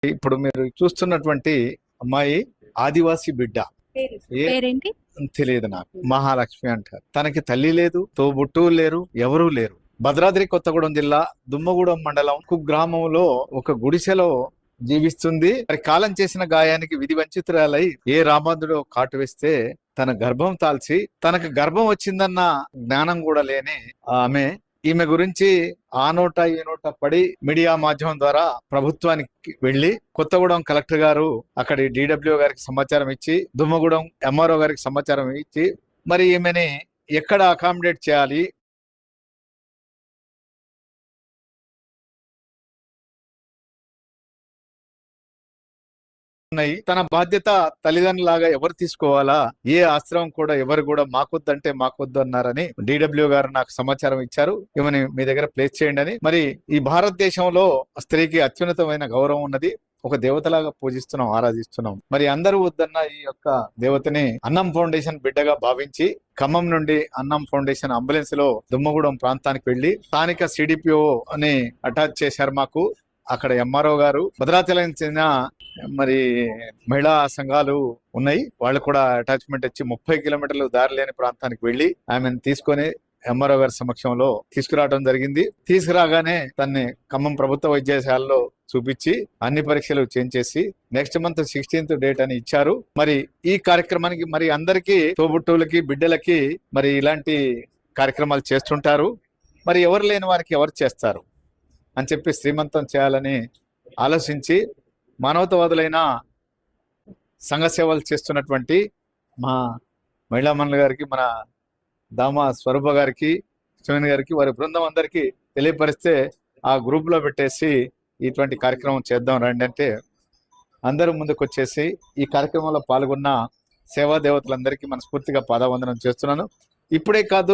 ఇప్పుడు మీరు చూస్తున్నటువంటి అమ్మాయి ఆదివాసి బిడ్డ. పేరేంటి? తెలియదు నాకు. మహాలక్ష్మి అంటారు. తనకి తల్లి లేదు, తోబుట్టువులు లేరు, ఎవరూ లేరు. భద్రాద్రి కొత్తగూడెం జిల్లా దుమ్మగూడెం మండలం గ్రామంలో ఒక గుడిసెలో జీవిస్తుంది. మరి కాలం చేసిన గాయానికి విధి వంచితురాలై ఏ రామాంధుడు కాటు వేస్తే తన గర్భం తాల్చి తనకు గర్భం వచ్చిందన్న జ్ఞానం కూడా లేని ఈమె గురించి ఆ నోట ఈ నోట పడి మీడియా మాధ్యమం ద్వారా ప్రభుత్వానికి వెళ్లి కొత్తగూడెం కలెక్టర్ గారు అక్కడి డిడబ్ల్యూ గారికి సమాచారం ఇచ్చి దుమ్మగూడెం ఎంఆర్ఓ గారికి సమాచారం ఇచ్చి మరి ఈమెని ఎక్కడ అకామిడేట్ చేయాలి, తన బాధ్యత తల్లిదండ్రులాగా ఎవరు తీసుకోవాలా, ఏ ఆశ్రమం కూడా ఎవరు కూడా మాకొద్దంటే మాకొద్దు అన్నారని డిడబ్ల్యూ గారు నాకు సమాచారం ఇచ్చారు. ఇవని మీ దగ్గర ప్లేస్ చేయండి అని. మరి ఈ భారతదేశంలో స్త్రీకి అత్యున్నతమైన గౌరవం ఉన్నది. ఒక దేవతలాగా పూజిస్తున్నాం, ఆరాధిస్తున్నాం. మరి అందరూ వద్దన్న ఈ యొక్క దేవతని అన్నం ఫౌండేషన్ బిడ్డగా భావించి ఖమ్మం నుండి అన్నం ఫౌండేషన్ అంబులెన్స్ లో దుమ్మగూడెం ప్రాంతానికి వెళ్లి స్థానిక సిడిపిఓ అని అటాచ్ చేశారు మాకు. అక్కడ ఎంఆర్ఓ గారు, భద్రాచలం చెందిన మరి మహిళా సంఘాలు ఉన్నాయి, వాళ్ళు కూడా అటాచ్మెంట్ ఇచ్చి 30 కిలోమీటర్లు దారి లేని ప్రాంతానికి వెళ్లి ఆమెను తీసుకొని ఎంఆర్ఓ గారి సమక్షంలో తీసుకురావడం జరిగింది. తీసుకురాగానే తన్ని ఖమ్మం ప్రభుత్వ వైద్యశాలలో చూపించి అన్ని పరీక్షలు చేసి నెక్స్ట్ మంత్ 16th డేట్ అని ఇచ్చారు. మరి ఈ కార్యక్రమానికి మరి అందరికీ తోబుట్టువులకి బిడ్డలకి మరి ఇలాంటి కార్యక్రమాలు చేస్తుంటారు. మరి ఎవరు లేని వారికి ఎవరు చేస్తారు అని చెప్పి శ్రీమంతం చేయాలని ఆలోచించి మానవతావాదులైన సంఘ సేవలు చేస్తున్నటువంటి మా మహిళా మండలి గారికి, మన దామా స్వరూప గారికి, సుమన్ గారికి, వారి బృందం అందరికీ తెలియపరిస్తే ఆ గ్రూప్లో పెట్టేసి ఇటువంటి కార్యక్రమం చేద్దాం రండి అంటే అందరూ ముందుకు వచ్చేసి ఈ కార్యక్రమంలో పాల్గొన్న సేవా దేవతలందరికీ మనస్ఫూర్తిగా పాదవందనం చేస్తున్నాను. ఇప్పుడే కాదు,